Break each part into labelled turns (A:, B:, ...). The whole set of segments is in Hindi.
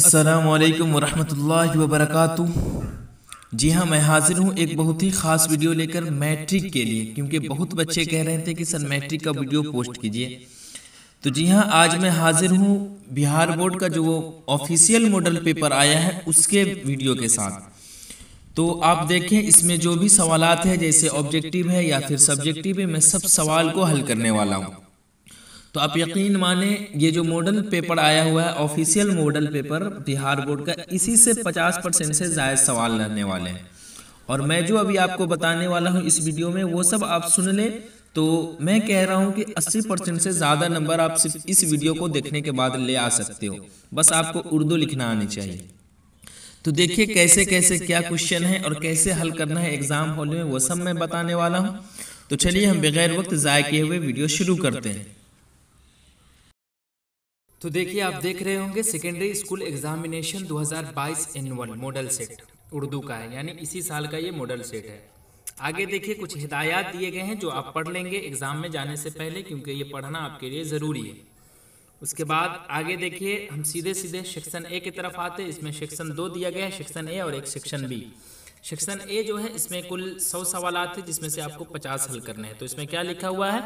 A: अस्सलामुअलैकुम वरहमतुल्लाहि वबरकातुहू। जी हाँ, मैं हाजिर हूँ एक बहुत ही ख़ास वीडियो लेकर मैट्रिक के लिए, क्योंकि बहुत बच्चे कह रहे थे कि सर मैट्रिक का वीडियो पोस्ट कीजिए। तो जी हाँ, आज मैं हाजिर हूँ बिहार बोर्ड का जो ऑफिशियल मॉडल पेपर आया है उसके वीडियो के साथ। तो आप देखें, इसमें जो भी सवालात है, जैसे ऑब्जेक्टिव है या फिर सब्जेक्टिव है, मैं सब सवाल को हल करने वाला हूँ। तो आप यकीन माने, ये जो मॉडल पेपर आया हुआ है official model paper Bihar board का, इसी से 50% से ज़्यादा सवाल रहने वाले हैं। और मैं जो अभी आपको बताने वाला हूँ इस वीडियो में, वो सब आप सुन लें तो मैं कह रहा हूँ कि 80% से ज़्यादा नंबर आप सिर्फ इस वीडियो को देखने के बाद ले आ सकते हो। बस आपको उर्दू लिखना आनी चाहिए। तो देखिए कैसे कैसे क्या क्वेश्चन है और कैसे हल करना है एग्जाम हॉल में, वो सब मैं बताने वाला हूँ। तो चलिए हम बगैर वक्त ज़ाय किए हुए वीडियो शुरू करते हैं। तो देखिए, आप देख रहे होंगे secondary school examination 2022 annual model set Urdu का है, यानी इसी साल का ये मॉडल सेट है। आगे देखिए कुछ हिदायत दिए गए हैं जो आप पढ़ लेंगे एग्जाम में जाने से पहले, क्योंकि ये पढ़ना आपके लिए ज़रूरी है। उसके बाद आगे देखिए हम सीधे सीधे सेक्शन ए की तरफ आते हैं। इसमें सेक्शन 2 दिया गया है, सेक्शन ए और एक सेक्शन बी। सेक्शन ए जो है इसमें कुल 100 सवालात थे, जिसमें से आपको 50 हल करने हैं। तो इसमें क्या लिखा हुआ है,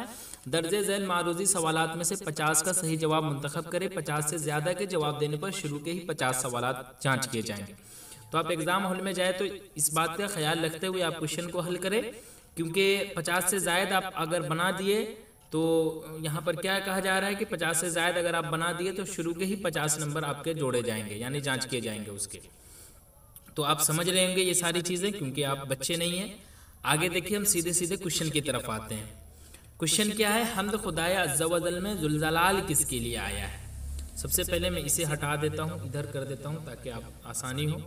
A: दर्जे झैल मारूजी सवालात में से 50 का सही जवाब मुंतखब करें। 50 से ज़्यादा के जवाब देने पर शुरू के ही 50 सवालात जांच किए जाएंगे। तो आप एग्जाम हॉल में जाए तो इस बात का ख्याल रखते हुए आप क्वेश्चन को हल करें, क्योंकि 50 से ज़्यादा आप अगर बना दिए तो यहाँ पर क्या कहा जा रहा है कि 50 से ज़्यादा अगर आप बना दिए तो शुरू के ही 50 नंबर आपके जोड़े जाएंगे, यानी जांच किए जाएंगे उसके। तो आप समझ रहे होंगे ये सारी चीज़ें, क्योंकि आप बच्चे नहीं हैं। आगे देखिए हम सीधे सीधे क्वेश्चन की तरफ आते हैं। क्वेश्चन क्या है, हम्द खुदाया अज़्ज़ा व जल में जुलजलाल किसके लिए आया है। सबसे पहले मैं इसे हटा देता हूँ, इधर कर देता हूँ ताकि आप आसानी हो।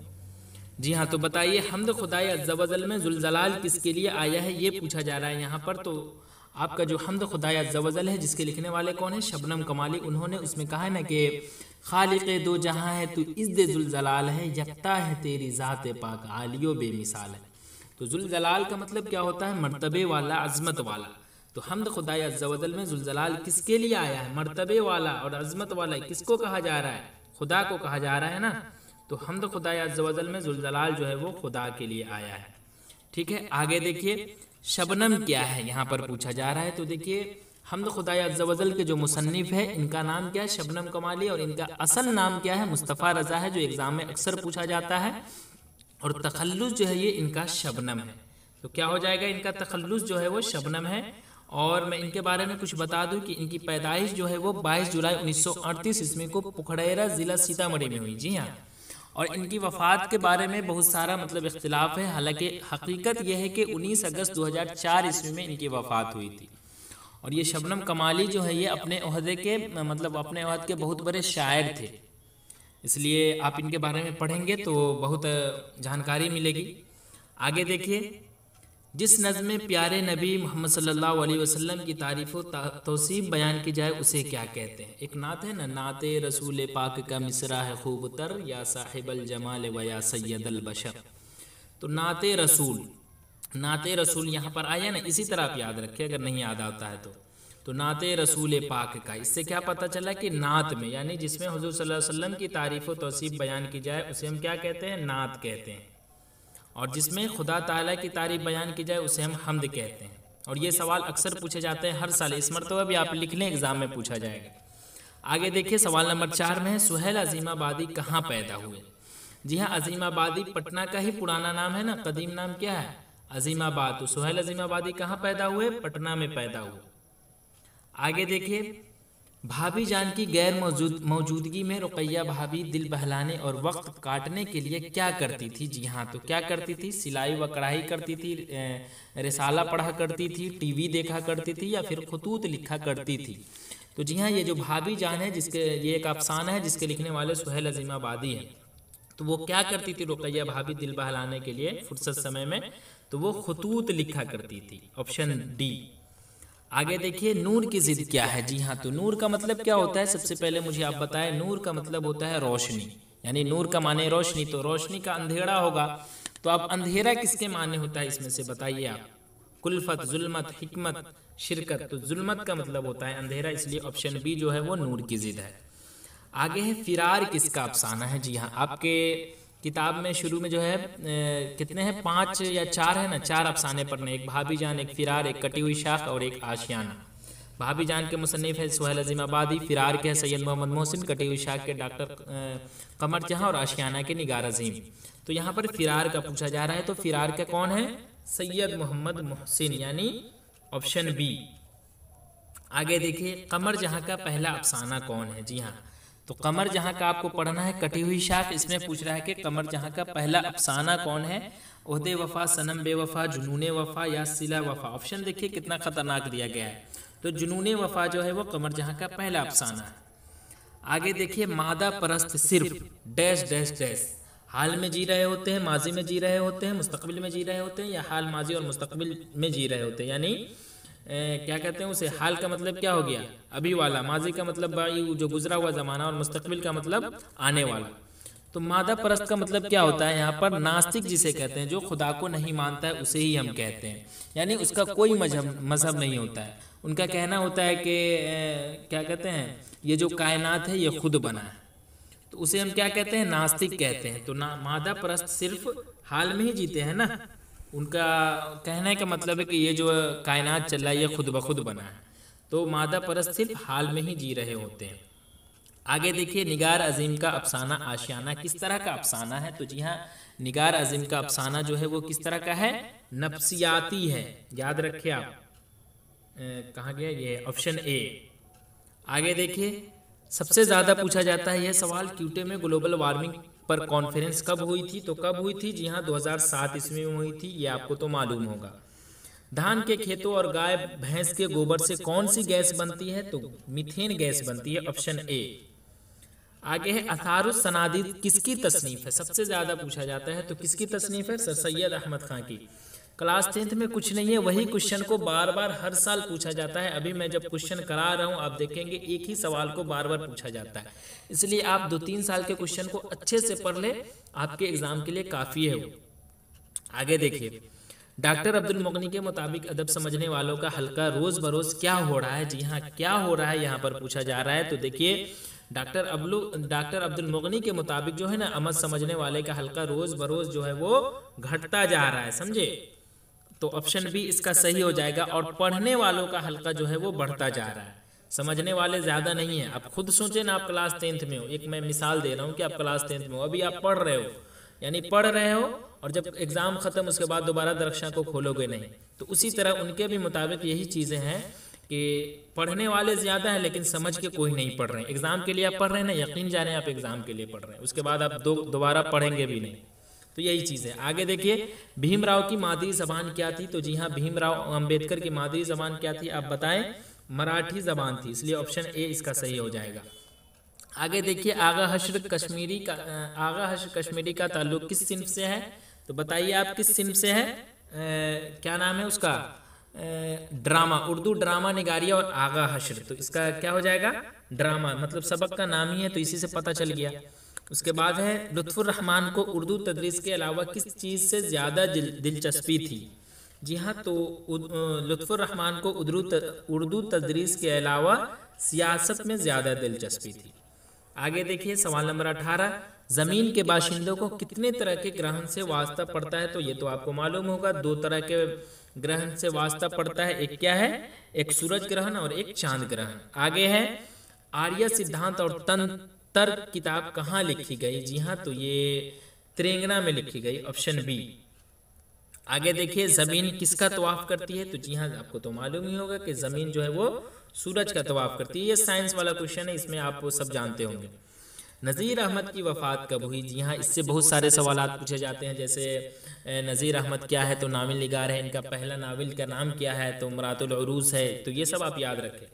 A: जी हाँ, तो बताइए हम्द खुदाया अज़्ज़ा व जल में जुलजलाल किसके लिए आया है, ये पूछा जा रहा है यहाँ पर। तो आपका जो हम्द खुदाया अज़्ज़ा व जल है, जिसके लिखने वाले कौन है, शबनम कमाली, उन्होंने उसमें कहा है ना कि खालिक़े दो जहां है तू इज़्ज़े जुलजलाल है, यकता है तेरी ज़ात पाक आलियो बेमिसाल है। तो जुलजलाल का मतलब क्या होता है, मर्तबे वाला, अज़मत वाला। तो हम्द खुदाया अज़्ज़ा व जल में जुलजलाल किसके लिए आया है, मर्तबे वाला और अज़मत वाला किसको कहा जा रहा है, खुदा को कहा जा रहा है ना। तो हम्द खुदाया अज़्ज़ा व जल में जुलजलाल जो है वो खुदा के लिए आया है। ठीक है, आगे देखिए शबनम क्या है यहाँ पर पूछा जा रहा है। तो देखिए हम्द खुदाया अज़्ज़ा व जल के जो मुसन्निफ है इनका नाम क्या है, शबनम कमाली, और इनका असल नाम क्या है, मुस्तफ़ा रज़ा है, जो एग्जाम में अक्सर पूछा जाता है। और तखल्लुस जो है ये इनका शबनम है। तो क्या हो जाएगा, इनका तखल्लुस जो है वो शबनम है। और मैं इनके बारे में कुछ बता दूं कि इनकी पैदाइश जो है वो 22 जुलाई 1938 ईस्वी को पुखड़ैरा ज़िला सीतामढ़ी में हुई। जी हाँ, और इनकी वफ़ात के बारे में बहुत सारा मतलब इख्तिलाफ है। हालांकि हकीकत यह है कि 19 अगस्त 2004 ईस्वी में इनकी वफ़ात हुई थी। और ये शबनम कमाली जो है ये अपने ओहदे के मतलब अपने ओहद के बहुत बड़े शायर थे, इसलिए आप इनके बारे में पढ़ेंगे तो बहुत जानकारी मिलेगी। आगे देखिए, जिस नज़्म में प्यारे नबी मोहम्मद सल्लल्लाहु अलैहि वसल्लम की तारीफ़ व तौसीफ़ बयान की जाए उसे क्या कहते हैं। एक नात है ना, नाते रसूल पाक का मिसरा है खूब तर, या साहिबल जमाल व या सैयदल बशर। तो नाते रसूल, नाते रसूल यहाँ पर आया ना, इसी तरह आप याद रखें अगर नहीं याद आता है तो नाते रसूल पाक का, इससे क्या पता चला कि नात में यानी जिसमें हुजूर सल्लल्लाहु अलैहि वसल्लम की तारीफ़ व तौसीफ़ बयान की जाए उसे हम क्या कहते हैं, नात कहते हैं। और जिसमें खुदा ताला की तारीफ बयान की जाए उसे हम हम्द कहते हैं। और ये सवाल अक्सर पूछे जाते हैं हर साल, इस मरतबा भी आप लिख लें एग्जाम में पूछा जाएगा। आगे देखिए सवाल नंबर 4 में है, सुहेल अज़ीमाबादी कहाँ पैदा हुए। जी हाँ, अज़ीमाबादी पटना का ही पुराना नाम है ना, कदीम नाम क्या है, अज़ीमाबाद। तो सुहेल अज़ीमाबादी कहाँ पैदा हुए, पटना में पैदा हुए। आगे देखिए, भाभी जान की गैर मौजूदगी में रुकैया भाभी दिल बहलाने और वक्त काटने के लिए क्या करती थी। जी हाँ, तो क्या करती थी, सिलाई व कढ़ाई करती थी, रिसाला पढ़ा करती थी, टीवी देखा करती थी, या फिर खतूत लिखा करती थी। तो जी हाँ, ये जो भाभी जान है, जिसके ये एक अफसाना है जिसके लिखने वाले सुहेल अज़ीमाबादी हैं। तो वो क्या करती थी रुकैया भाभी दिल बहलाने के लिए फुर्सत समय में, तो वो खतूत लिखा करती थी, ऑप्शन डी। आगे देखिए, नूर की जिद क्या है। जी हाँ, तो नूर का मतलब क्या होता है, सबसे पहले मुझे आप बताएं। नूर का मतलब होता है रोशनी, यानी नूर का माने रोशनी, तो रोशनी का अंधेरा होगा। तो अब अंधेरा किसके माने होता है इसमें से बताइए आप, कुल्फत, जुल्मत, हिकमत, शिरकत। तो जुल्मत का मतलब होता है अंधेरा, इसलिए ऑप्शन बी जो है वो नूर की जिद है। आगे है फिरार किसका अफसाना है। जी हाँ, आपके किताब में शुरू में जो है कितने हैं, 5 या 4 है ना, 4 अफसाने पढ़ने, एक भाभी जान, एक फिरार, एक कटी हुई शाख और एक आशियाना। भाभी जान के मुसन्निफ है सुहेल अजीम आबादी, फिरार के है सैयद मोहम्मद मोहसिन, कटी हुई शाख के डॉक्टर कमर जहां और आशियाना के निगार अजीम। तो यहाँ पर फिरार का पूछा जा रहा है, तो फिरार के कौन है, सैयद मोहम्मद मोहसिन, यानी ऑप्शन बी। आगे देखिए कमर जहां का पहला अफसाना कौन है। जी हाँ, तो कमर जहां का आपको पढ़ना है कटी हुई शाख। इसमें पूछ रहा है कि कमर जहां का पहला अफसाना कौन है, ओहदे वफा, सनम बेवफा, जुनूने वफा या सिला वफा। ऑप्शन देखिए कितना खतरनाक दिया गया है। तो जुनूने वफा जो है वो कमर जहां का पहला अफसाना है। आगे देखिए मादा परस्त सिर्फ डैश डैश डैश, हाल में जी रहे होते हैं, माजी में जी रहे होते हैं, मुस्तकबिल में जी रहे होते हैं, या हाल, माजी और मुस्तकबिल में जी रहे होते हैं। यानी क्या कहते हैं उसे, हाल का मतलब क्या हो गया, अभी वाला, माजी का मतलब जो गुजरा हुआ ज़माना, और मुस्तकबिल का मतलब आने वाला। तो मादा परस्त का मतलब क्या होता है, यहाँ पर नास्तिक जिसे कहते हैं, जो खुदा को नहीं मानता है उसे ही हम कहते हैं। यानी उसका कोई मजहब नहीं होता है। उनका कहना होता है कि क्या कहते हैं, ये जो कायनात है ये खुद बना है, तो उसे हम क्या कहते हैं, नास्तिक कहते हैं। तो मादा परस्त सिर्फ हाल में ही जीते हैं ना, उनका कहने का मतलब है कि ये जो कायनात चल रहा है ये खुद ब खुद बना है। तो मादा परस्त सिर्फ हाल में ही जी रहे होते हैं। आगे देखिए निगार अजीम का अफसाना आशियाना किस तरह का अफसाना है। तो जी हाँ, निगार अजीम का अफसाना जो है वो किस तरह का है, नफ्सियाती है। याद रखिए आप, कहाँ गया ये, ऑप्शन ए। आगे देखिए सबसे ज़्यादा पूछा जाता है यह सवाल, क्यूटे में ग्लोबल वार्मिंग पर कॉन्फ्रेंस कब हुई थी। तो कब हुई थी, जी हाँ 2007 ईस्वी में हुई थी, ये आपको तो मालूम होगा। धान के खेतों और गाय भैंस के गोबर से कौन सी गैस बनती है, तो मीथेन गैस बनती है, ऑप्शन ए। आगे है अथारुस सनादिद किसकी तसनीफ है, सबसे ज्यादा पूछा जाता है, तो किसकी तसनीफ है, सर सैयद अहमद खां की। क्लास 10th में कुछ नहीं है, वही क्वेश्चन को बार बार हर साल पूछा जाता है। अभी मैं जब क्वेश्चन करा रहा हूँ आप देखेंगे एक ही सवाल को बार बार पूछा जाता है, इसलिए आप 2-3 साल के क्वेश्चन को अच्छे से पढ़ ले, आपके एग्जाम के लिए काफी है वो। आगे देखिए डॉक्टर अब्दुल मुगनी के मुताबिक अदब समझने वालों का हल्का रोज बरोज क्या हो रहा है। जी हाँ, क्या हो रहा है यहाँ पर पूछा जा रहा है। तो देखिए डॉक्टर अब्दुल मुगनी के मुताबिक जो है ना, अमद समझने वाले का हल्का रोज बरोज जो है वो घटता जा रहा है, समझे। तो ऑप्शन बी इसका सही हो जाएगा। और पढ़ने वालों का हल्का जो है वो बढ़ता जा रहा है, समझने वाले ज्यादा नहीं है। आप खुद सोचे ना, आप क्लास 10th में हो, एक मैं मिसाल दे रहा हूँ कि आप क्लास 10th में हो, अभी आप पढ़ रहे हो, यानी पढ़ रहे हो, और जब एग्जाम खत्म उसके बाद दोबारा दरख्शां को खोलोगे नहीं। तो उसी तरह उनके भी मुताबिक यही चीजें हैं कि पढ़ने वाले ज्यादा हैं लेकिन समझ के कोई नहीं पढ़ रहे हैं। एग्जाम के लिए आप पढ़ रहे हैं ना, यकीन जाने आप एग्जाम के लिए पढ़ रहे हैं, उसके बाद आप दोबारा पढ़ेंगे भी नहीं। तो यही चीज है। आगे देखिए भीमराव की मादरी जबान क्या थी। तो जी हाँ, भीमराव अंबेडकर की मादरी जबान क्या थी, आप बताएं। मराठी जबान थी, इसलिए ऑप्शन ए इसका सही हो जाएगा। आगे देखिए आगा हश्र कश्मीरी का ताल्लुक किस सिंफ से है। तो बताइए आप किस सिंफ से है, क्या नाम है उसका, ड्रामा, उर्दू ड्रामा निगारिया और आगा हश्र। तो इसका क्या हो जाएगा, ड्रामा, मतलब सबक का नाम ही है, तो इसी से पता चल गया। उसके बाद है लुत्फुर रहमान को उर्दू तदरीस के अलावा किस चीज़ से ज़्यादा दिलचस्पी थी। जी हाँ, तो लुत्फुर रहमान को उर्दू तदरीस के अलावा सियासत में ज़्यादा दिलचस्पी थी। आगे देखिए सवाल नंबर 18, ज़मीन के बाशिंदों को कितने तरह के ग्रहण से वास्ता पड़ता है। तो ये तो आपको मालूम होगा, 2 तरह के ग्रहण से वास्ता पड़ता है, एक क्या है, एक सूरज ग्रहण और एक चांद ग्रहण। आगे है आर्य सिद्धांत और तंत्र किताब कहाँ लिखी गई। जी हाँ, तो ये तेलंगाना में लिखी गई, ऑप्शन बी। आगे देखिए जमीन किसका तवाफ करती है। तो जी हाँ, आपको तो मालूम ही होगा कि जमीन जो है वो सूरज का तवाफ करती है। ये साइंस वाला क्वेश्चन है, इसमें आप वो सब जानते होंगे। नज़ीर अहमद की वफ़ात कब हुई। जी हाँ, इससे बहुत सारे सवाल पूछे जाते हैं, जैसे नज़ीर अहमद क्या है, तो नाविल निगार है, इनका पहला नाविल का नाम क्या है, तो मरातुल उरूस है। तो ये सब आप याद रखें।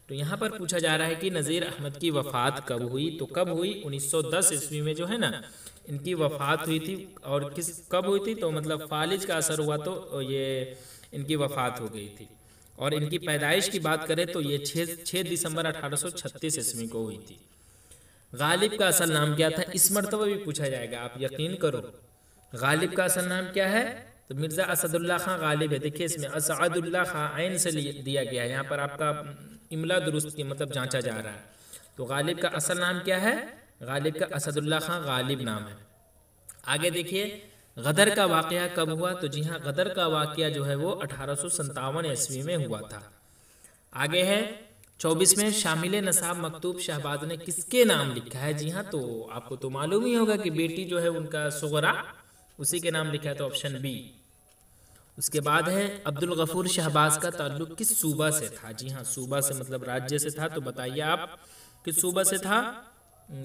A: तो यहाँ पर पूछा जा रहा है कि नज़ीर अहमद की वफ़ात कब हुई। तो कब हुई, 1910 ईस्वी में जो है ना इनकी वफ़ात हुई थी। और कब हुई थी, तो मतलब फालिज का असर हुआ तो ये इनकी वफ़ात हो गई थी। और इनकी पैदाइश की बात करें तो ये 6 दिसंबर 1836 ईस्वी को हुई थी। गालिब का असल नाम क्या था, इस मरतबा भी पूछा जाएगा, आप यकीन करो। गालिब का असल नाम क्या है, तो मिर्ज़ा असदुल्ला खां गालिब है। देखिए इसमें असदुल्ला खां आइन से दिया गया है, यहाँ पर आपका इमला दुरुस्त की मतलब जांचा जा रहा है। तो गालिब का असल नाम क्या है? गालिब का असदुल्ला खां गालिब नाम है। आगे देखिए गदर का वाकया कब हुआ? तो जी हाँ, गदर का वाकया जो है वो 1857 ईस्वी में हुआ था। आगे है 24 में शामिल नसाब मकतूब शहबाज ने किसके नाम लिखा है? जी हाँ, तो आपको तो मालूम ही होगा कि बेटी जो है उनका सुगरा, उसी के नाम लिखा है, तो ऑप्शन बी। उसके बाद है अब्दुल गफूर शहबाज का ताल्लुक किस सूबा से था? जी हाँ, सूबा से मतलब राज्य से था, तो बताइए आप किस सूबा से था?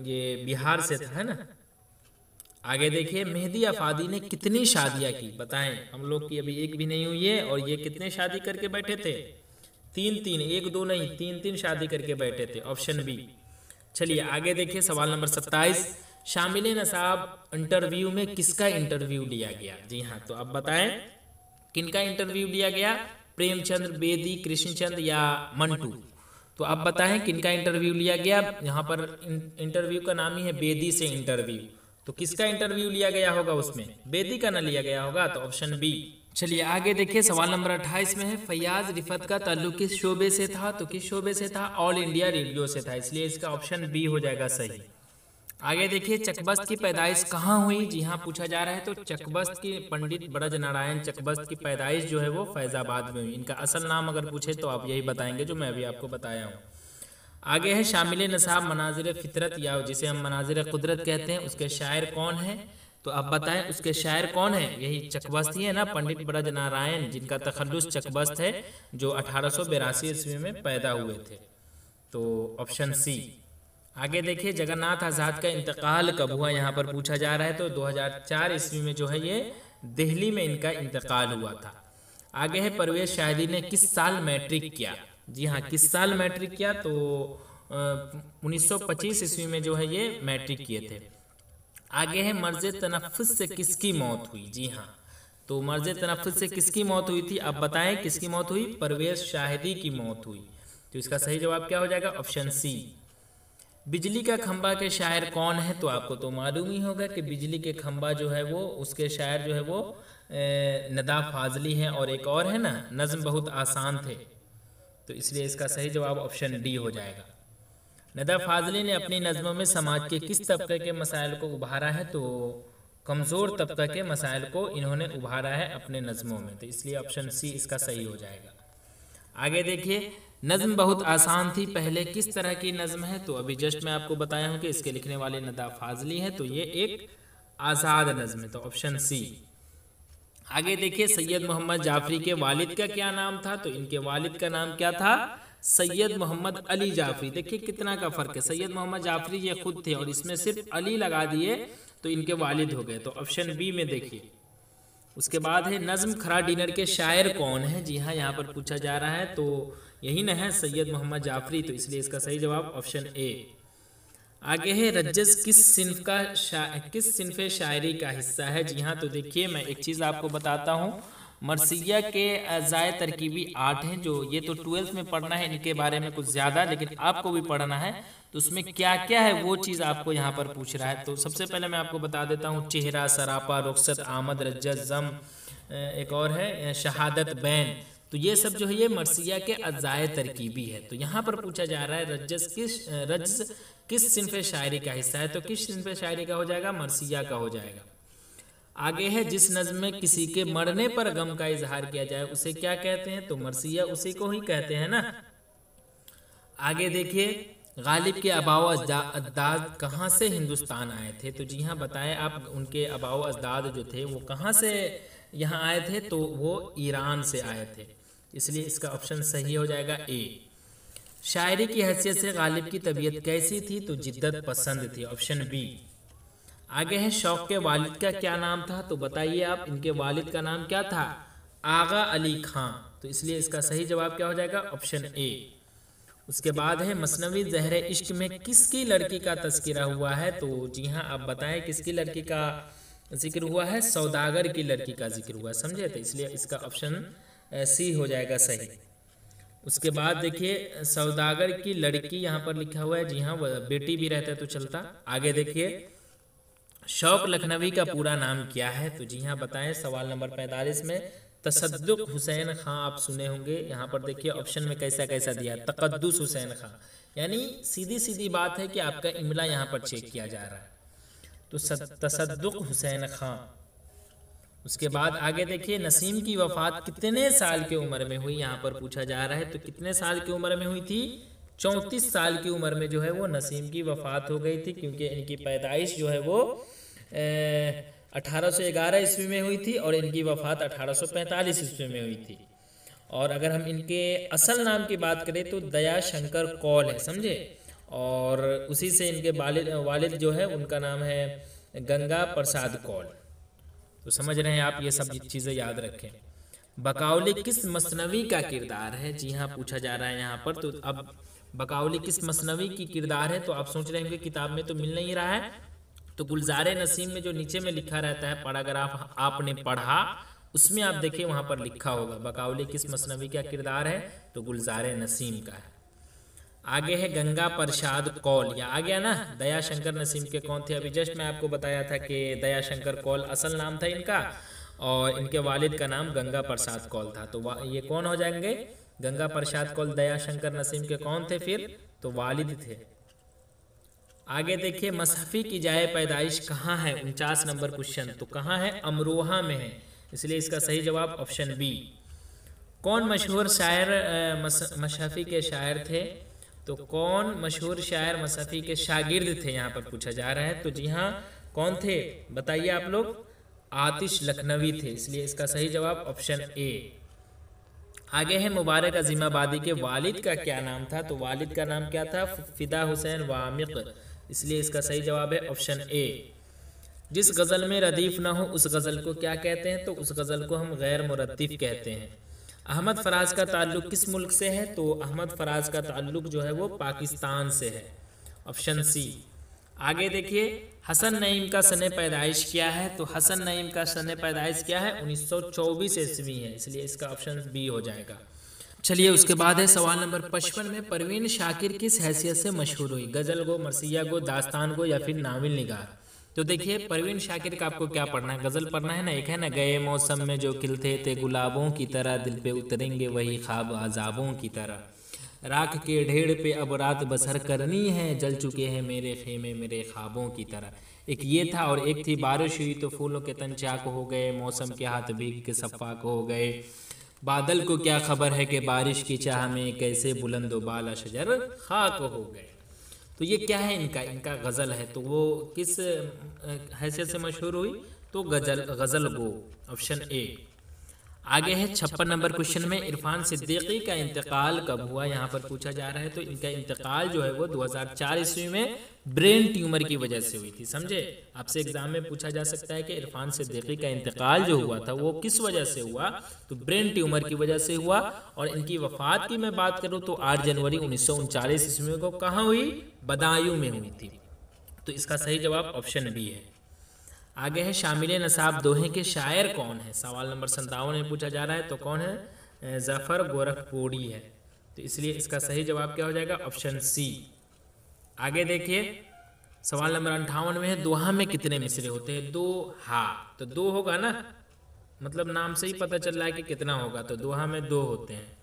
A: ये बिहार से था, है ना। आगे देखिए मेहदी अफादी ने कितनी शादियां की? बताएं, हम लोग की अभी एक भी नहीं हुई है और ये कितने शादी करके बैठे थे? तीन तीन, एक दो नहीं, तीन तीन शादी करके बैठे थे, ऑप्शन बी। चलिए आगे देखिए सवाल नंबर 27, शामिल नसाब इंटरव्यू में किसका इंटरव्यू लिया गया? जी हाँ, तो अब बताएं किनका इंटरव्यू लिया गया? प्रेमचंद्र, बेदी, कृष्णचंद्र या मंटू? तो आप बताएं किनका इंटरव्यू लिया गया? यहाँ पर इंटरव्यू का नाम ही है बेदी से इंटरव्यू, तो किसका इंटरव्यू लिया गया होगा उसमें? बेदी का ना लिया गया होगा, तो ऑप्शन बी। चलिए आगे देखिए सवाल नंबर 28 में है फैयाज रिफत का ताल्लुक किस शोबे से था? तो किस शोबे से था? ऑल इंडिया रेडियो से था, इसलिए इसका ऑप्शन बी हो जाएगा सही। आगे देखिए चकबस्त की पैदाइश कहाँ हुई? जी हाँ, पूछा जा रहा है। तो चकबस्त की पंडित ब्रज नारायण चकबस्त की पैदाइश जो है वो फैजाबाद में हुई। इनका असल नाम अगर पूछे तो आप यही बताएंगे जो मैं अभी आपको बताया हूँ। आगे है शामिल नसाब मनाजिर फितरत या जिसे हम मनाजिर कुदरत कहते हैं, उसके शायर कौन है? तो अब बताएं उसके शायर कौन है? यही चकबस्त ही है ना, पंडित ब्रज नारायण, जिनका तखल्लुस चकबस्त है, जो 1882 ईस्वी में पैदा हुए थे, तो ऑप्शन सी। आगे देखिए जगन्नाथ आज़ाद का इंतकाल कब हुआ? यहाँ पर पूछा जा रहा है। तो 2004 ईस्वी में जो है ये दिल्ली में इनका इंतकाल हुआ था। आगे है परवेज शाहिदी ने किस साल मैट्रिक किया? जी हाँ, किस साल मैट्रिक किया? तो 1925 ईस्वी में जो है ये मैट्रिक किए थे। आगे है मर्ज तनफ्फुस से किसकी मौत हुई? जी हाँ, तो मर्ज तनफ्फुस से किसकी मौत हुई थी? अब बताएं किसकी मौत हुई? परवेज शाहिदी की मौत हुई, तो इसका सही जवाब क्या हो जाएगा? Option C. बिजली का खंबा के शायर कौन है? तो आपको तो मालूम ही होगा कि बिजली के खंबा जो है वो उसके शायर जो है वो नदा फाजली हैं, और एक और है ना नज्म बहुत आसान थे, तो इसलिए इसका सही जवाब ऑप्शन डी हो जाएगा। नदा फाजली ने अपनी नज़मों में समाज के किस तबके के मसाइल को उभारा है? तो कमज़ोर तबके के मसाइल को इन्होंने उभारा है अपने नज़मों में, तो इसलिए ऑप्शन सी इसका सही हो जाएगा। आगे देखिए नज़म बहुत आसान थी पहले किस तरह की नज़म है? तो अभी जस्ट मैं आपको बताया हूँ कि इसके लिखने वाले नदा फाजली है, तो ये एक आज़ाद नज़म है, तो ऑप्शन सी। आगे देखिए सैयद मोहम्मद जाफरी के वालिद का क्या नाम था? तो इनके वालिद का नाम क्या था? सैयद मोहम्मद अली जाफरी। देखिए कितना का फर्क है, सैयद मोहम्मद जाफरी ये खुद थे और इसमें सिर्फ अली लगा दिए तो इनके वालिद हो गए, तो ऑप्शन बी में देखिए। उसके बाद है नज़म खरा डिनर के शायर कौन है? जी हाँ, यहाँ पर पूछा जा रहा है, तो यही न है सैयद मोहम्मद जाफरी, तो इसलिए इसका सही जवाब ऑप्शन ए। आगे है रज्जस किस सिन्फ शायरी का हिस्सा है? जी हाँ, तो देखिए मैं एक चीज़ आपको बताता हूँ, मरसिया के अज़ाए तरकीबी 8 हैं, जो ये तो 12th में पढ़ना है इनके बारे में कुछ ज़्यादा, लेकिन आपको भी पढ़ना है, तो उसमें क्या क्या है वो चीज़ आपको यहाँ पर पूछ रहा है। तो सबसे पहले मैं आपको बता देता हूँ, चेहरा, सरापा, रुखसत, आमद, रज्जस, जम, एक और है शहादत, बैन, तो ये सब जो है ये मरसिया के अज़ाए तरकीबी है। तो यहाँ पर पूछा जा रहा है रज्ज किस सिन्फ शायरी का हिस्सा है? तो किस सिन्फ शायरी का हो जाएगा? मरसिया का हो जाएगा। आगे है जिस नज़्म में किसी के मरने पर गम का इजहार किया जाए उसे क्या कहते हैं? तो मरसिया उसी को ही कहते हैं ना। आगे देखिए गालिब के अबाव अजदाद कहाँ से हिंदुस्तान आए थे? तो जी हाँ बताएं आप, उनके अबाव अजदाद जो थे वो कहाँ से यहाँ आए थे? तो वो ईरान से आए थे, इसलिए इसका ऑप्शन सही हो जाएगा ए। शायरी की हैसियत से गालिब की तबीयत कैसी थी? तो जिद्दत पसंद थी, ऑप्शन बी। आगे है शौक के वालिद का क्या नाम था? तो बताइए आप, इनके वालिद का नाम क्या था? आगा अली खां, तो इसलिए इसका सही जवाब क्या हो जाएगा? Option A. उसके बाद है मसनवी ज़हर इश्क में किसकी लड़की का तस्करा हुआ है? तो जी हाँ आप बताएं किसकी लड़की का जिक्र हुआ है? सौदागर की लड़की का जिक्र हुआ है, समझे? तो इसलिए इसका ऑप्शन सी हो जाएगा सही। उसके बाद देखिए सौदागर की लड़की यहाँ पर लिखा हुआ है, जी हाँ बेटी भी रहता है तो चलता। आगे देखिए शौक लखनवी का पूरा नाम क्या है? तो जी हाँ बताएं, सवाल नंबर 45 में तसद्दुक हुसैन खां आप सुने होंगे। यहाँ पर देखिए ऑप्शन में कैसा कैसा दिया है, तकद्दुस हुसैन खां, यानी सीधी सीधी बात है कि आपका इमला यहाँ पर चेक किया जा रहा है। तो तसद्दुक हुसैन खां। उसके बाद आगे देखिए, नसीम की वफात कितने साल की उम्र में हुई, यहाँ पर पूछा जा रहा है। तो कितने साल की उम्र में हुई थी? 34 साल की उम्र में जो है वो नसीम की वफात हो गई थी, क्योंकि इनकी पैदाइश जो है वो 1811 ईस्वी में हुई थी और इनकी वफात 1845 ईस्वी में हुई थी। और अगर हम इनके असल नाम की बात करें तो दया शंकर कौल है, समझे। और उसी से इनके वालिद जो है उनका नाम है गंगा प्रसाद कौल। तो समझ रहे हैं आप, ये सब चीज़ें याद रखें। बकाउली किस मसनवी का किरदार है? जी हाँ, पूछा जा रहा है यहाँ पर। तो अब बकाउली किस मसनवी की किरदार है? तो आप सोच रहे होंगे किताब में तो मिल नहीं रहा है। तो गुलजार नसीम में जो नीचे में लिखा रहता है पैराग्राफ आपने पढ़ा, उसमें आप देखिए वहाँ पर लिखा होगा बकाउली किस मसनवी का किरदार है, तो गुलजार नसीम का है। आगे है गंगा प्रसाद कौल, या आ गया ना। दया शंकर नसीम के कौन थे? अभी जस्ट मैं आपको बताया था कि दया शंकर कौल असल नाम था इनका और इनके वालिद का नाम गंगा प्रसाद कौल था। तो ये कौन हो जाएंगे? गंगा प्रसाद कौल दया शंकर नसीम के कौन थे फिर? तो वालिद थे। आगे देखिए, मसहफ़ी की जाए पैदाइश कहाँ है? 49 नंबर क्वेश्चन। तो कहाँ है? अमरोहा में है, इसलिए इसका सही जवाब ऑप्शन बी। कौन मशहूर शायर मसहफ़ी के शायर थे? तो कौन मशहूर शायर मसहफ़ी के शागिर्द थे, यहाँ पर पूछा जा रहा है। तो जी हाँ, कौन थे बताइए आप लोग? आतिश लखनवी थे, इसलिए इसका सही जवाब ऑप्शन ए। आगे है मुबारक अजीमाबादी के वालिद का क्या नाम था? तो वालिद का नाम क्या था? फिदा हुसैन वामिक, इसलिए इसका सही जवाब है ऑप्शन ए। जिस गज़ल में रदीफ ना हो उस गज़ल को क्या कहते हैं? तो उस गज़ल को हम गैर मुरद्दिफ कहते हैं। अहमद फराज का ताल्लुक किस मुल्क से है? तो अहमद फराज का ताल्लुक जो है वो पाकिस्तान से है, ऑप्शन सी। आगे देखिए, हसन नईम का सने पैदाइश क्या है? तो हसन नईम का सने पैदाइश क्या है? 1924 ईस्वी है, इसलिए इसका ऑप्शन बी हो जाएगा। चलिए, उसके बाद है सवाल नंबर 55 में, परवीन शाकिर किस हैसियत से मशहूर हुई? गज़ल गो, मरसिया गो, दास्तान गो या फिर नाविल निगार? तो देखिए, परवीन शाकिर का आपको क्या पढ़ना है? गज़ल पढ़ना है ना। एक है ना, गए मौसम में जो खिलते थे गुलाबों की तरह, दिल पे उतरेंगे वही ख्वाब अजाबों की तरह, राख के ढेर पे अब रात बसर करनी है, जल चुके हैं मेरे खेमे मेरे ख्वाबों की तरह। एक ये था, और एक थी बारिश हुई तो फूलों के तन चाक हो गए, मौसम के हाथ भीग के सफ़ाक हो गए, बादल को क्या खबर है कि बारिश की चाह में कैसे बुलंदो बाला शजर खाक हो गए। तो ये क्या है? इनका गज़ल है। तो वो किस हैसियत से मशहूर हुई? तो गज़ल गो, ऑप्शन ए। आगे है 56 नंबर क्वेश्चन में, इरफान सिद्दीकी का इंतकाल कब हुआ? यहाँ पर पूछा जा रहा है। तो इनका इंतकाल जो है वो 2004 ईस्वी में ब्रेन ट्यूमर की वजह से हुई थी, समझे। आपसे एग्जाम में पूछा जा सकता है कि इरफान सिद्दीकी का इंतकाल जो हुआ था वो किस वजह से हुआ? तो ब्रेन ट्यूमर की वजह से हुआ। और इनकी वफात की मैं बात करूँ तो 8 जनवरी 1939 ईस्वी को कहाँ हुई? बदायूं में हुई थी। तो इसका सही जवाब ऑप्शन बी है। आगे है शामिल नसाब दोहे के शायर कौन है? सवाल नंबर 57 में पूछा जा रहा है। तो कौन है? ज़फ़र गोरखपुरी है। तो इसलिए इसका सही जवाब क्या हो जाएगा? Option C. आगे देखिए, सवाल नंबर 58 में है, दोहा में कितने मिसरे होते हैं? दो हा। तो दो होगा ना, मतलब नाम से ही पता चल रहा है कि कितना होगा। तो दोहा में दो होते हैं।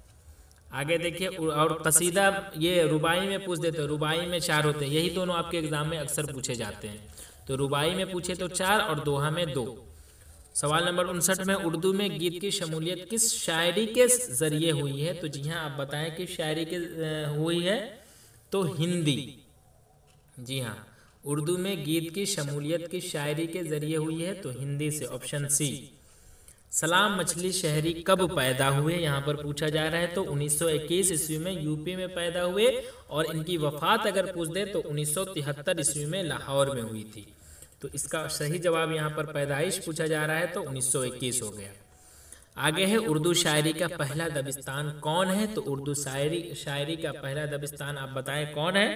A: आगे देखिए, और कसीदा ये रुबाई में पूछ देते हैं, रुबाई में 4 होते हैं। यही दोनों आपके एग्जाम में अक्सर पूछे जाते हैं। तो रुबाई में पूछे तो 4 और दोहा में 2। सवाल नंबर 59 में, उर्दू में गीत की शमूलियत किस शायरी के जरिए हुई है? तो जी हाँ, आप बताएं कि शायरी के हुई है। तो हिंदी। जी हाँ, उर्दू में गीत की शमूलियत की शायरी के जरिए हुई है, तो हिंदी से, ऑप्शन सी। सलाम मछली शहरी कब पैदा हुए? यहाँ पर पूछा जा रहा है। तो 1921 ईस्वी में यूपी में पैदा हुए, और इनकी वफात अगर पूछ दे तो 1973 ईस्वी में लाहौर में हुई थी। तो इसका सही जवाब यहाँ पर पैदाइश पूछा जा रहा है, तो 1921 हो गया। आगे है, उर्दू शायरी का पहला दबिस्तान कौन है? तो उर्दू शायरी का पहला दबिस्तान आप बताएं कौन है?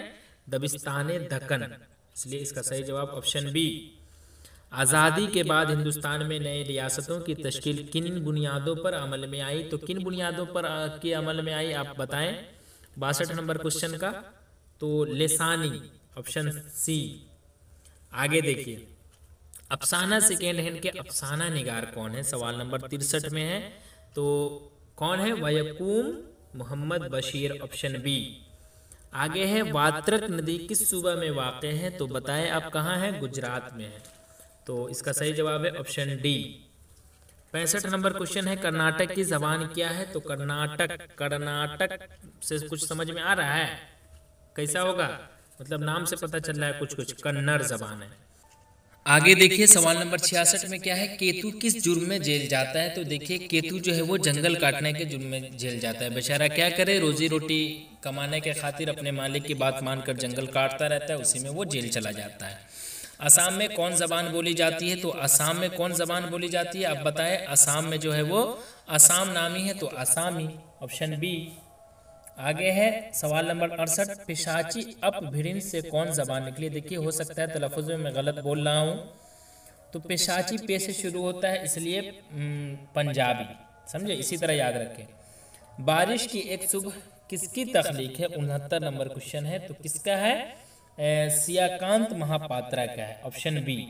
A: दबिस्तान दक्कन, इसलिए इसका सही जवाब ऑप्शन बी। आज़ादी के बाद हिंदुस्तान में नए रियासतों की तश्कील किन बुनियादों पर अमल में आई? तो किन बुनियादों पर के अमल में आई आप बताएं? 62 नंबर क्वेश्चन का। तो लेसानी, ऑप्शन सी। आगे देखिए, अफसाना सेकेंड हैंड के अफसाना निगार कौन है? सवाल नंबर 63 में है। तो कौन है? वयकूम मोहम्मद बशीर, ऑप्शन बी। आगे है वात्रक नदी किस सूबा में वाक़ है, तो बताएं आप कहाँ है, गुजरात में है। तो इसका सही जवाब है ऑप्शन डी। 65 नंबर क्वेश्चन है कर्नाटक की जबान क्या है, तो कर्नाटक से कुछ समझ में आ रहा है, कैसा होगा, मतलब नाम से पता चल रहा है कुछ कन्नड़ जबान है। आगे देखिए सवाल नंबर 66 में क्या है, केतु किस जुर्म में जेल जाता है, तो देखिए केतु जो है वो जंगल काटने के जुर्म में जेल जाता है। बेचारा क्या करे, रोजी रोटी कमाने के खातिर अपने मालिक की बात मानकर जंगल काटता रहता है, उसी में वो जेल चला जाता है। असम में कौन जबान बोली जाती है, तो असम में कौन जबान बोली जाती है, आप बताएं। असम में जो है वो असम नामी है, तो असामी, ऑप्शन बी। आगे है सवाल नंबर 68, पिशाची अपभृंश से कौन जबान निकली। देखिए हो सकता है तलफ़ुज़ में मैं गलत बोल रहा हूँ, तो पिशाची पे से शुरू होता है इसलिए पंजाबी, समझे, इसी तरह याद रखें। बारिश की एक सुबह किसकी तख्लीक है, 69 नंबर क्वेश्चन है, तो किसका है, सियाकांत महापात्रा का है, ऑप्शन बी।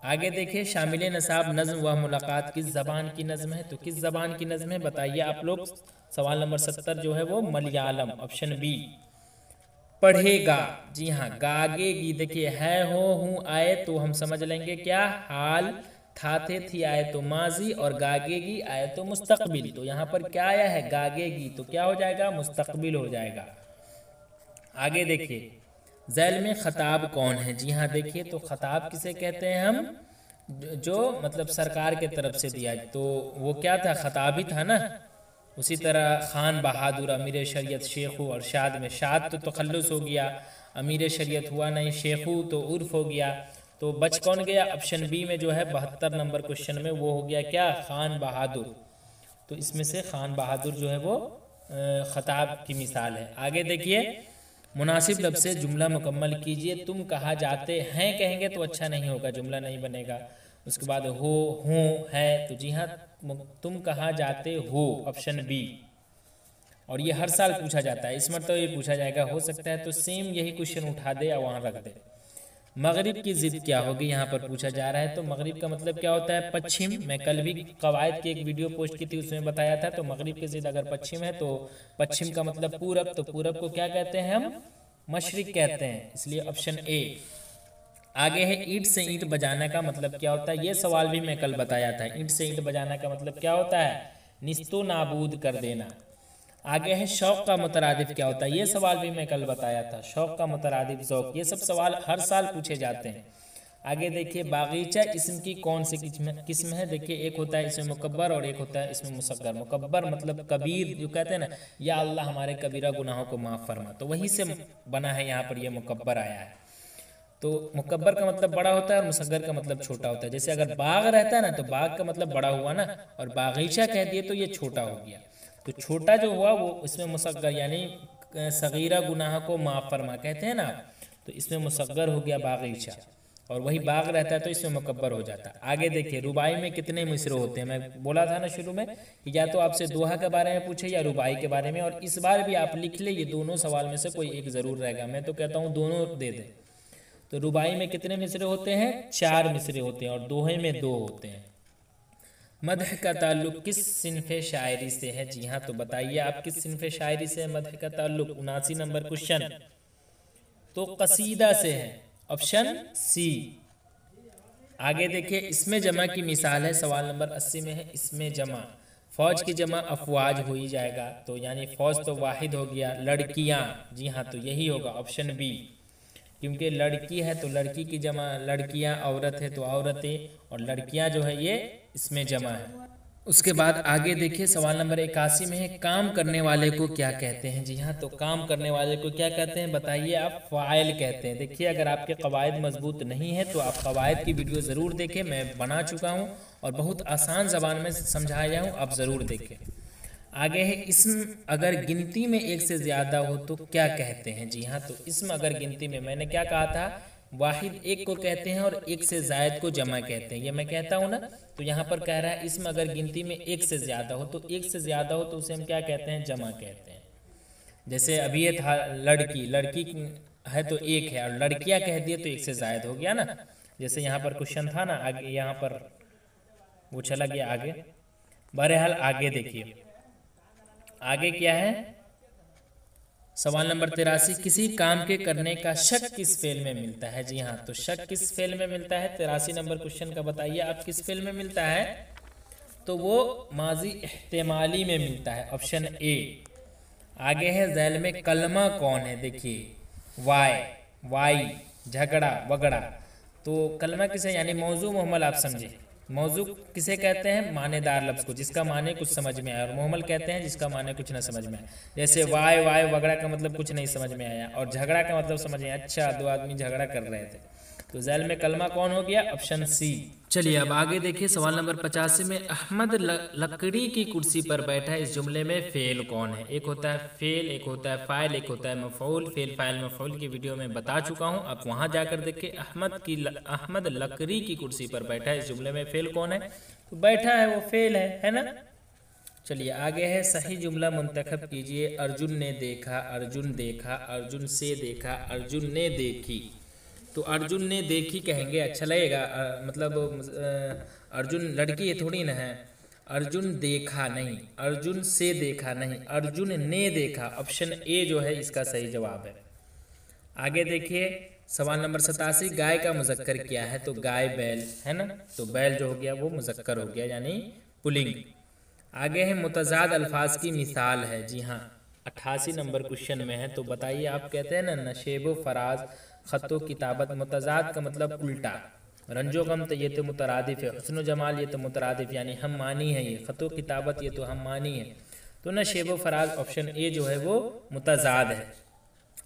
A: आगे देखिए शामिल नसाब नज़्म व मुलाकात किस ज़बान की नज़्म है, तो किस ज़बान की नज़्म है बताइए आप लोग। सवाल नंबर 70 जो है वो मलयालम, ऑप्शन बी। पढ़ेगा, जी हाँ, गागेगी, देखिए है हो हूँ आए तो हम समझ लेंगे क्या, हाल, था थे थी आए तो माजी, और गागेगी आए तो मुस्तकबिल। तो यहाँ पर क्या आया है, गागेगी, तो क्या हो जाएगा, मुस्तकबिल हो जाएगा। आगे देखिए ज़ैल में खताब कौन है, जी हाँ देखिए, तो खताब किसे कहते हैं हम, जो मतलब सरकार के तरफ से दिया, तो वो क्या था, खताब ही था ना। उसी तरह खान बहादुर, अमीर शरीयत, शेखू, और शाद में शाद तो तखल्लुस हो गया, अमीर शरीयत हुआ नहीं, शेखू तो उर्फ हो गया, तो बच कौन गया, ऑप्शन बी में जो है 72 नंबर क्वेश्चन में वो हो गया क्या, खान बहादुर। तो इसमें से खान बहादुर जो है वो खताब की मिसाल है। आगे देखिए मुनासिब लब से जुमला मुकम्मल कीजिए। तुम कहा जाते हैं कहेंगे तो अच्छा नहीं होगा, जुमला नहीं बनेगा। उसके बाद हो, हूँ, है, तो जी हाँ तुम कहा जाते हो, ऑप्शन बी। और ये हर साल पूछा जाता है, इस मरतबा ये पूछा जाएगा, हो सकता है तो सेम यही क्वेश्चन उठा दे या वहाँ रख दे। मगरिब की ज़िद क्या होगी, यहाँ पर पूछा जा रहा है। तो मगरिब का मतलब क्या होता है, पश्चिम। मैं कल भी कवायद की एक वीडियो पोस्ट की थी, उसमें बताया था। तो मगरिब की ज़िद अगर पश्चिम है तो पश्चिम का मतलब पूरब, तो पूरब को क्या कहते हैं हम, मशरिक कहते हैं, इसलिए ऑप्शन ए। आगे है ईंट से ईंट बजाना का मतलब क्या होता है, ये सवाल भी मैं कल बताया था। ईंट से ईंट बजाना का मतलब क्या होता है, निस्तो नाबूद कर देना। आगे है शौक का मुतरादिफ क्या होता है, ये सवाल भी मैं कल बताया था। शौक का मुतरादिफ ज़ौक़, ये सब सवाल हर साल पूछे जाते हैं। आगे देखिए बागीचा इसम की कौन सी किस्म है। देखिए एक होता है इसमें मुकब्बर और एक होता है इसमें मुसग्गर। मुकब्बर मतलब कबीर, जो कहते हैं ना, या अल्लाह हमारे कबीरा गुनाहों को माफ़ फरमा, तो वहीं से बना है, यहाँ पर यह मुकब्बर आया है। तो मुकब्बर का मतलब बड़ा होता है और मुसग्गर का मतलब छोटा होता है। जैसे अगर बाग रहता है ना, तो बाग का मतलब बड़ा हुआ ना, और बागीचा कह दिए तो ये छोटा हो गया। तो छोटा जो हुआ वो इसमें मुसग्गर, यानी सगीरा गुनाह को माफ़ फरमा कहते हैं ना, तो इसमें मुसग्गर हो गया बागीचा, और वही बाग रहता है तो इसमें मुकब्बर हो जाता है। आगे देखिए रुबाई में कितने मिसरे होते हैं। मैं बोला था ना शुरू में कि या तो आपसे दोहा के बारे में पूछे या रुबाई के बारे में, और इस बार भी आप लिख ले, ये दोनों सवाल में से कोई एक ज़रूर रहेगा। मैं तो कहता हूँ दोनों दे दें। तो रुबाई में कितने मिसरे होते हैं, 4 मिसरे होते हैं, और दोहे में 2 होते हैं। मदह का ताल्लुक किस सिनफ़े शायरी से है, जी हाँ, तो बताइए आप किस सिनफ़े शायरी से है मदह का ताल्लुक। 79 नंबर क्वेश्चन, तो कसीदा से है, ऑप्शन सी। आगे देखिए इसमें जमा की मिसाल है, सवाल नंबर 80 में है इसमें जमा। फौज की जमा अफवाज हो ही जाएगा, तो यानी फौज तो वाहिद हो गया। लड़कियां, जी हाँ, तो यही होगा ऑप्शन बी, क्योंकि लड़की है तो लड़की की जमा, लड़कियां, औरत है तो औरतें, और लड़कियां जो है ये इसमें जमा है। उसके बाद आगे देखिए सवाल नंबर 81 में है काम करने वाले को क्या कहते हैं। जी हाँ, तो काम करने वाले को क्या कहते हैं बताइए आप, फ़ाइल कहते हैं। देखिए अगर आपके कवायद मजबूत नहीं है तो आप कवायद की वीडियो ज़रूर देखें, मैं बना चुका हूँ और बहुत आसान ज़बान में समझाया हूँ, आप ज़रूर देखें। आगे है इसम अगर गिनती में एक से ज़्यादा हो तो क्या कहते हैं। जी हाँ, तो इसम अगर गिनती में, मैंने क्या कहा था, वाहिद एक को कहते हैं और एक से ज़ायद को जमा कहते हैं, ये मैं कहता हूँ ना। तो यहाँ पर कह रहा है इसम अगर गिनती में एक से ज़्यादा हो, तो एक से ज़्यादा हो तो उसे हम क्या कहते हैं, जमा कहते हैं। जैसे अभी ये था लड़की, लड़की है तो एक है, और लड़कियाँ कह दिए तो एक से ज़ायद हो गया ना। जैसे यहाँ पर क्वेश्चन था ना, आगे यहाँ पर वो चला गया आगे। बहरहाल आगे देखिए, आगे क्या है, सवाल नंबर 83, किसी काम के करने का शक किस फेल में मिलता है? जी हाँ, तो शक किस फेल में मिलता है? 83 नंबर क्वेश्चन का बताइए आप, किस फेल में मिलता है? तो वो माजी इहतिमाली में मिलता है, ऑप्शन ए। आगे है झैल में कलमा कौन है? देखिए वाई, झगड़ा वगड़ा। तो कलमा किसे, यानी मौजू मुहम्मल, आप समझे। मौजू किसे कहते हैं? मानेदार लफ्ज़ को, जिसका माने कुछ समझ में आया, और मुहम्मल कहते हैं जिसका माने कुछ ना समझ में आया। जैसे वाई वगड़ा का मतलब कुछ नहीं समझ में आया, और झगड़ा का मतलब समझ में आया, अच्छा दो आदमी झगड़ा कर रहे थे। तो झैल में कलमा कौन हो गया? Option C. चलिए अब आगे देखिए, सवाल नंबर 85 में अहमद लकड़ी की कुर्सी पर बैठा है, इस जुमले में फेल कौन है? एक होता है फेल, एक होता है फाइल, एक होता है मफऊल। फेल फाइल मफऊल की वीडियो में बता चुका हूं, आप वहां जाकर देखिए। अहमद लकड़ी की कुर्सी पर बैठा है, इस जुमले में फेल कौन है? तो बैठा है वो फेल है ना। चलिए आगे है, सही जुमला मुंतखब कीजिए। अर्जुन ने देखा, अर्जुन देखा, अर्जुन से देखा, अर्जुन ने देखी। तो अर्जुन ने देखी कहेंगे, अच्छा लगेगा, मतलब अर्जुन लड़की ये थोड़ी ना है। अर्जुन देखा नहीं, अर्जुन से देखा नहीं, अर्जुन ने देखा। ऑप्शन ए जो है इसका सही जवाब है। आगे देखिए, सवाल नंबर 87, गाय का मुजक्कर क्या है? तो गाय बैल है ना, तो बैल जो हो गया वो मुजक्कर हो गया, यानी पुलिंग। आगे है, मुतजाद अल्फाज की मिसाल है। जी हाँ, 88 नंबर क्वेश्चन में है। तो बताइए, आप कहते हैं ना नशेब फराज, खतो किताबत। मुतजाद का मतलब उल्टा, रंजो गम तो ये तो मुतरादिफ है, हुस्न जमाल ये तो मुतरादिफ यानी हम मानी है, ये खतो किताबत ये तो हम मानी है। तो नशेब फराज ऑप्शन ए जो है वो मुतजाद है।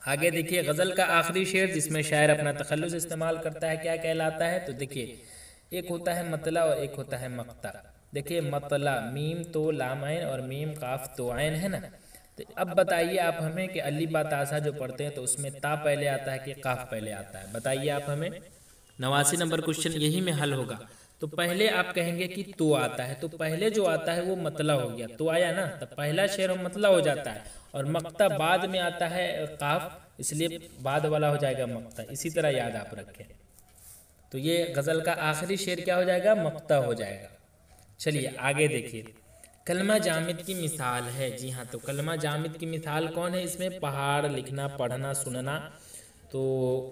A: आगे देखिए, गज़ल का आखिरी शेर जिसमें शायर अपना तखल्लुस इस्तेमाल करता है, क्या कहलाता है? तो देखिए, एक होता है मतला और एक होता है मक्ता। देखिए मतला, मीम तो लाम आइन और मीम काफ तो आइन है ना। तो अब बताइए आप हमें कि अली बा तासा जो पढ़ते हैं तो उसमें ता पहले आता है कि काफ पहले आता है? बताइए आप हमें। 89 नंबर क्वेश्चन यही में हल होगा। तो पहले आप कहेंगे कि तो आता है, तो पहले जो आता है वो मतला हो गया, तो आया ना, तो पहला शेर हम मतला हो जाता है, और मक्ता बाद में आता है काफ, इसलिए बाद वाला हो जाएगा मक्ता। इसी तरह याद आप रखें। तो ये गज़ल का आखिरी शेर क्या हो जाएगा? मक्ता हो जाएगा। चलिए आगे देखिए, कलमा जामिद की मिसाल है। जी हाँ, तो कलमा जामिद की मिसाल कौन है? इसमें पहाड़ लिखना, पढ़ना, सुनना। तो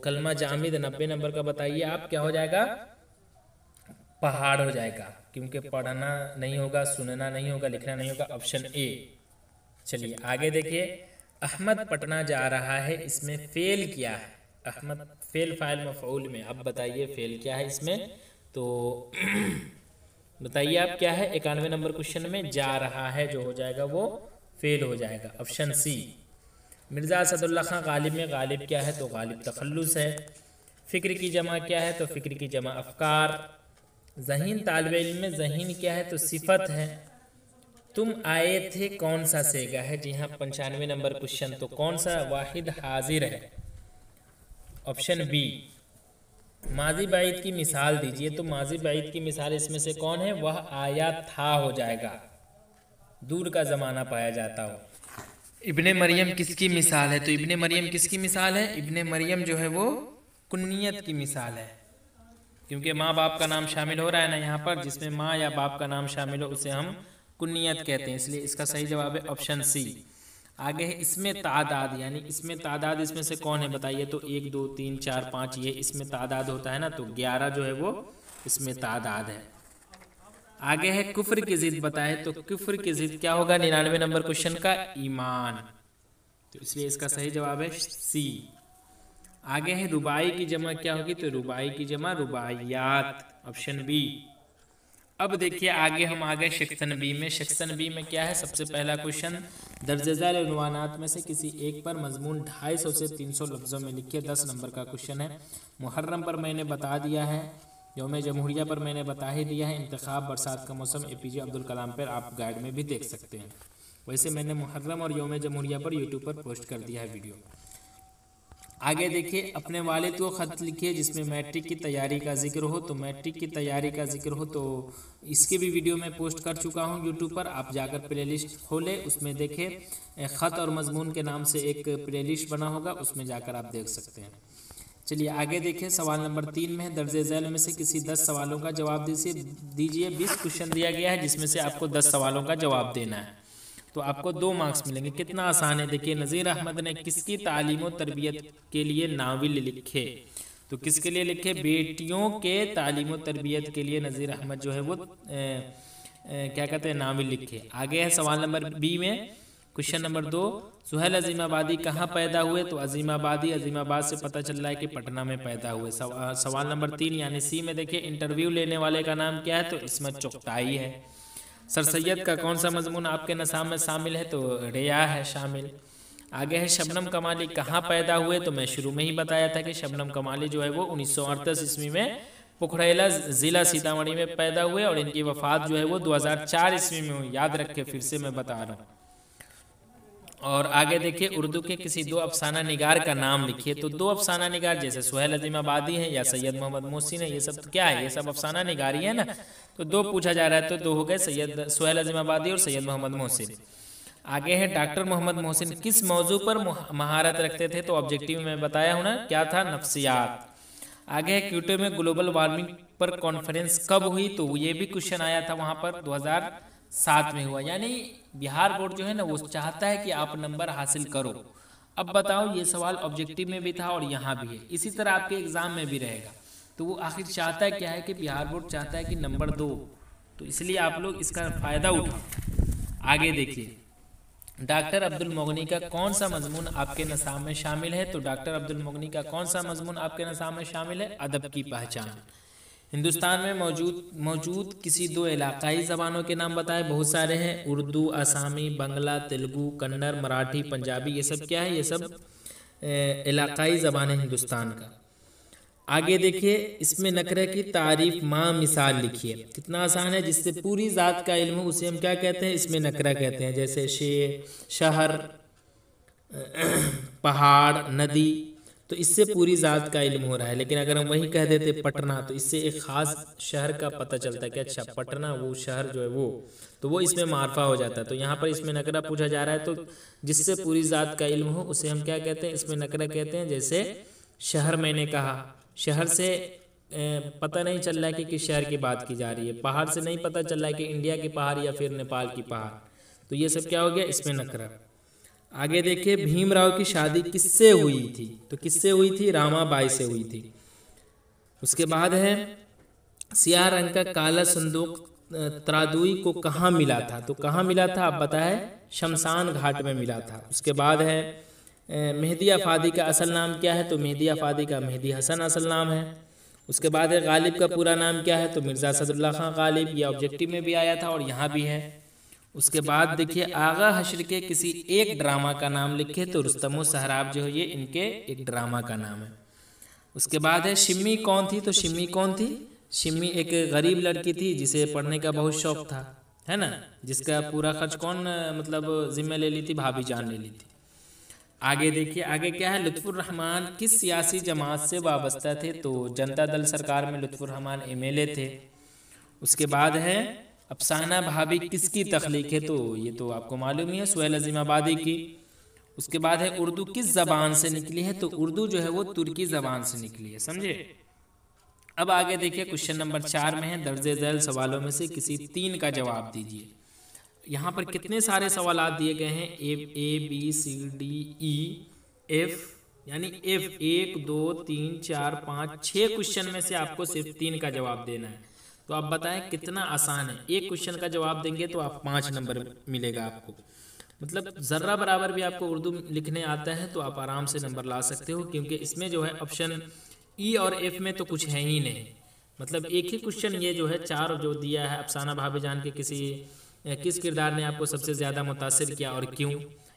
A: कलमा जामिद 90 नंबर का बताइए आप, क्या हो जाएगा? पहाड़ हो जाएगा, क्योंकि पढ़ना नहीं होगा, सुनना नहीं होगा, लिखना नहीं होगा, ऑप्शन ए। चलिए आगे देखिए, अहमद पटना जा रहा है, इसमें फेल क्या है? अहमद फेल फाइल मफऊल में। अब बताइए फेल क्या है इसमें? तो बताइए आप क्या है? 91 नंबर क्वेश्चन में जा रहा है जो हो जाएगा वो फेल हो जाएगा, ऑप्शन सी। मिर्ज़ा असदुल्ला खां गालिब में गालिब क्या है? तो गालिब तखल्लुस है। फ़िक्र की जमा क्या है? तो फ़िक्र की जमा अफ़कार। ज़हीन तालिब इल्म में ज़हीन क्या है? तो सिफत है। तुम आए थे कौन सा सेगा है? जी हाँ, 95 नंबर क्वेश्चन। तो कौन सा? वाहिद हाजिर है, ऑप्शन बी। माजी बाइद की मिसाल दीजिए। तो माजी बाइद की मिसाल इसमें से कौन है? वह आया था हो जाएगा, दूर का ज़माना पाया जाता हो। इब्ने मरियम किसकी मिसाल है? तो इब्ने मरियम किसकी मिसाल है? इब्ने मरियम जो है वो कुन्नियत की मिसाल है, क्योंकि माँ बाप का नाम शामिल हो रहा है ना यहाँ पर, जिसमें माँ या बाप का नाम शामिल हो उसे हम कुन्नियत कहते हैं, इसलिए इसका सही जवाब है ऑप्शन सी। आगे है, इसमें तादाद, यानी इसमें तादाद इसमें से कौन है? बताइए। तो 1 2 3 4 5 ये इसमें तादाद होता है ना, तो 11 जो है वो इसमें तादाद है। आगे है, कुफ्र की जिद बताए। तो कुफ्र की जिद क्या होगा 99 नंबर क्वेश्चन का? ईमान। तो इसलिए इसका सही जवाब है सी। आगे है, रुबाई की जमा क्या होगी? तो रुबाई की जमा रुबाइयात, ऑप्शन बी। अब देखिए आगे हम आ गए सेक्शन बी में। सेक्शन बी में क्या है? सबसे पहला क्वेश्चन, दर्जेदार उन्वानात में से किसी एक पर मजमून 250 से 300 लफ्ज़ों में लिखिए। 10 नंबर का क्वेश्चन है। मुहर्रम पर मैंने बता दिया है, यौम जमहूरिया पर मैंने बता ही दिया है, इंतखाब, बरसात का मौसम, APJ अब्दुल कलाम पर आप गाइड में भी देख सकते हैं। वैसे मैंने मुहर्रम और यौम जमहूरिया पर यूट्यूब पर पोस्ट कर दिया है वीडियो। आगे देखिए, अपने वालिद को ख़त लिखिए जिसमें मैट्रिक की तैयारी का जिक्र हो। तो मैट्रिक की तैयारी का जिक्र हो तो इसके भी वीडियो मैं पोस्ट कर चुका हूं यूट्यूब पर, आप जाकर प्लेलिस्ट खोलें, उसमें देखें ख़त और मजमून के नाम से एक प्लेलिस्ट बना होगा, उसमें जाकर आप देख सकते हैं। चलिए आगे देखें, सवाल नंबर 3 में दर्जे झैल में से किसी 10 सवालों का जवाब दीजिए। 20 क्वेश्चन दिया गया है जिसमें से आपको 10 सवालों का जवाब देना है। तो आपको 2 मार्क्स मिलेंगे। कितना आसान है, देखिए नज़ीर अहमद ने किसकी तालीम और तरबियत के लिए नावल लिखे, तो किसके लिए लिखे, बेटियों के तालीम और तरबियत के लिए नज़ीर अहमद जो है वो क्या कहते हैं, नावल लिखे। आगे है सवाल नंबर बी में, क्वेश्चन नंबर 2, सुहेल अजीमाबादी कहाँ पैदा हुए, तो अजीमाबाद से पता चल रहा है कि पटना में पैदा हुए। सवाल नंबर 3 यानी सी में देखिए, इंटरव्यू लेने वाले का नाम क्या है, तो इस्मत चुगताई है। सर सैयद का कौन सा मजमून आपके निसाब में शामिल है, तो रिया है शामिल। आगे है शबनम कमाली कहाँ पैदा हुए, तो मैं शुरू में ही बताया था कि शबनम कमाली जो है वो 1938 ईस्वी में पोखरेला जिला सीतामढ़ी में पैदा हुए और इनकी वफात जो है वो 2004 ईस्वी में हुई। याद रखे, फिर से मैं बता रहा हूँ। और आगे देखिए, उर्दू के किसी 2 अफसाना निगार का नाम लिखिए, तो 2 अफसाना निगार जैसे सुहेल अजीमाबादी है या सैयद मोहम्मद मोहसिन है, ये सब तो क्या है, ये सब अफसाना निगारी है ना, तो 2 पूछा जा रहा है, तो 2 हो गए, सुहेल अजीमाबादी और सैयद मोहम्मद मोहसिन। आगे है डॉक्टर मोहम्मद मोहसिन किस मौजू पर महारत रखते थे, तो ऑब्जेक्टिव में बताया हूँ ना, क्या था, नफ्सियात। आगे है क्योटो में ग्लोबल वार्मिंग पर कॉन्फ्रेंस कब हुई, तो ये भी क्वेश्चन आया था वहाँ पर, 2007 में हुआ। यानी बिहार बोर्ड जो है ना वो चाहता है कि आप नंबर हासिल करो। अब बताओ, ये सवाल ऑब्जेक्टिव में भी था और यहाँ भी है, इसी तरह आपके एग्जाम में भी रहेगा। तो वो आखिर चाहता है क्या है कि बिहार बोर्ड चाहता है कि नंबर दो, तो इसलिए आप लोग इसका फ़ायदा उठाओ। आगे देखिए, डॉक्टर अब्दुल मुगनी का कौन सा मजमून आपके निसाब में शामिल है, तो डॉक्टर अब्दुल मुगनी का कौन सा मजमून आपके निसाब में शामिल है, अदब की पहचान। हिंदुस्तान में मौजूद किसी 2 इलाकाई ज़बानों के नाम बताए, बहुत सारे हैं, उर्दू, आसामी, बंगला, तेलुगु, कन्नड़, मराठी, पंजाबी, ये सब क्या है, ये सब इलाकाई ज़बान है हिंदुस्तान का। आगे देखिए, इसमें नकरे की तारीफ माँ मिसाल लिखिए, कितना आसान है, जिससे पूरी ज़ात का इल्म हो उसे हम क्या कहते हैं, इसमें नकरा कहते हैं। जैसे शहर, पहाड़, नदी, तो इससे पूरी ज़ात का इल्म हो रहा है। लेकिन अगर हम वही कह देते पटना, तो इससे एक ख़ास शहर का पता चलता है कि अच्छा पटना वो शहर जो है वो, तो वो इसमें मार्फा हो जाता है। तो यहाँ पर इसमें नकरा पूछा जा रहा है, तो जिससे पूरी ज़ात का इल्म हो उसे हम क्या कहते हैं, इसमें नकरा कहते हैं। जैसे शहर, मैंने कहा शहर से पता नहीं चल रहा है कि किस शहर की बात की जा रही है, पहाड़ से नहीं पता चल रहा है कि इंडिया की पहाड़ या फिर नेपाल की पहाड़, तो ये सब क्या हो गया, इसमें नकरा। आगे देखिए, भीमराव की शादी किससे हुई थी, तो किससे हुई थी, रामाबाई से हुई थी। उसके बाद है सियाह रंग का काला संदूक त्रादुई को कहाँ मिला था, तो कहाँ मिला था आप बताएं, शमशान घाट में मिला था। उसके बाद है मेहदी अफादी का असल नाम क्या है, तो मेहदी अफादी का मेहदी हसन असल नाम है। उसके बाद है गालिब का पूरा नाम क्या है, तो मिर्ज़ा असदुल्ला खां गालिब, ये ऑब्जेक्टिव में भी आया था और यहाँ भी है। उसके बाद देखिए, आगा हश्र के किसी एक ड्रामा का नाम लिखे, तो रुस्तम सहराब जो है ये इनके एक ड्रामा का नाम है। उसके बाद है शिम्मी कौन थी, तो शिम्मी कौन थी, शिम्मी एक गरीब लड़की थी जिसे पढ़ने का बहुत शौक था, है ना, जिसका पूरा खर्च कौन मतलब जिम्मे ले ली थी, भाभी जान ले ली थी। आगे देखिए, आगे क्या है, लुत्फुर रहमान किस सियासी जमात से वाबस्ता थे, तो जनता दल सरकार में लुत्फुर रहमान MLA थे। उसके बाद है अफसाना भाभी किसकी तख्लीक है, तो ये तो आपको मालूम ही है, सुहेल अजीमाबादी की। उसके बाद है उर्दू किस ज़बान से निकली है, तो उर्दू जो है वो तुर्की ज़बान से निकली है, समझे। अब आगे देखिए, क्वेश्चन नंबर 4 में है, दर्जे झैल सवालों में से किसी 3 का जवाब दीजिए। यहाँ पर कितने सारे सवाल दिए गए हैं, ABCDEF, यानी F 1 2 3 4 5 6 क्वेश्चन में से आपको सिर्फ 3 का जवाब देना है। तो आप बताएं कितना आसान है, एक क्वेश्चन का जवाब देंगे तो आप 5 नंबर मिलेगा आपको, मतलब ज़र्रा बराबर भी आपको उर्दू लिखने आता है तो आप आराम से नंबर ला सकते हो, क्योंकि इसमें जो है ऑप्शन E और F में तो कुछ है ही नहीं, मतलब एक ही क्वेश्चन ये जो है 4 जो दिया है, अफसाना भाभी जान के किस किरदार ने आपको सबसे ज़्यादा मुतासिर किया और क्यों,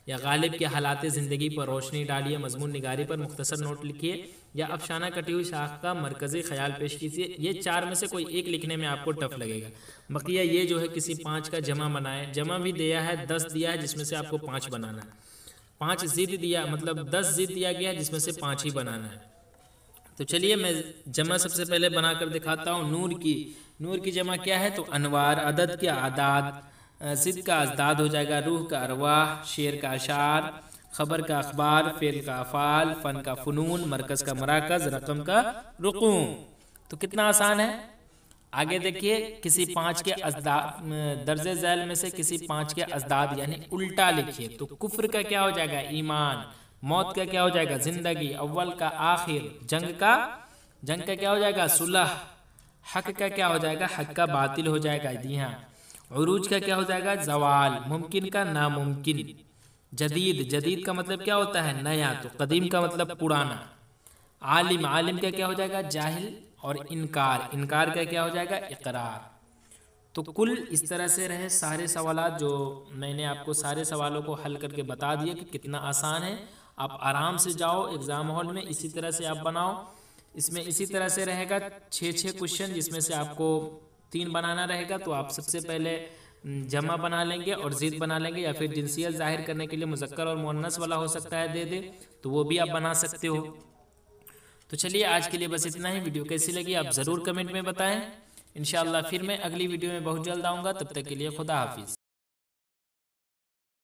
A: या गालिब के हालात ज़िंदगी पर रोशनी डालिए, मजमून निगारी पर मुख्तसर नोट लिखिए, या अफसाना कटी हुई शाख का मरकज़ी ख्याल पेश कीजिए। ये 4 में से कोई एक लिखने में आपको टफ लगेगा। बकिया ये जो है किसी 5 का जमा बनाए, जमा भी दिया है 10 दिया है जिसमें से आपको 5 बनाना है, 5 ज़िद दिया मतलब 10 ज़िद दिया गया है जिसमें से 5 ही बनाना है। तो चलिए मैं जमा सबसे पहले बनाकर दिखाता हूँ। नूर की जमा क्या है, तो अनवार, अदद के आदाद, ज़िद का अजदाद हो जाएगा, रूह का अरवाह, शेर का अशार, खबर का अखबार, फेल का अफ़ाल, फ़न का फ़नून, मरकज़ का मराकज़, रकम का रुकूम। तो कितना आसान है। आगे देखिए किसी पांच के दर्जे झैल में से किसी पांच के अजदाद यानी उल्टा लिखिए। तो कुफ्र का क्या हो जाएगा? ईमान। मौत का क्या हो जाएगा? जिंदगी। अव्वल का आखिर। जंग का क्या हो जाएगा? सुलह। हक का क्या हो जाएगा? हक का बातिल हो जाएगा। जी हाँ। उरूज का क्या हो जाएगा? जवाल। मुमकिन का नामुमकिन। जदीद का मतलब क्या होता है? नया। तो कदीम का मतलब पुराना। आलिम का क्या हो जाएगा? जाहिल। और इनकार का क्या हो जाएगा? इकरार। तो कुल इस तरह से रहे सारे सवालात जो मैंने आपको सारे सवालों को हल करके बता दिए कि कितना आसान है। आप आराम से जाओ एग्जाम हॉल में, इसी तरह से आप बनाओ। इसमें इसी तरह से रहेगा 6 क्वेश्चन, जिसमें से आपको 3 बनाना रहेगा। तो आप सबसे पहले जमा बना लेंगे और ज़िद बना लेंगे, या फिर जिनसियत जाहिर करने के लिए मुज़क्कर और मुअन्नस वाला हो सकता है दे तो वो भी आप बना सकते हो। तो चलिए आज के लिए बस इतना ही। वीडियो कैसी लगी आप ज़रूर कमेंट में बताएं। इंशाअल्लाह फिर मैं अगली वीडियो में बहुत जल्द आऊँगा। तब तक के लिए खुदा हाफिज़।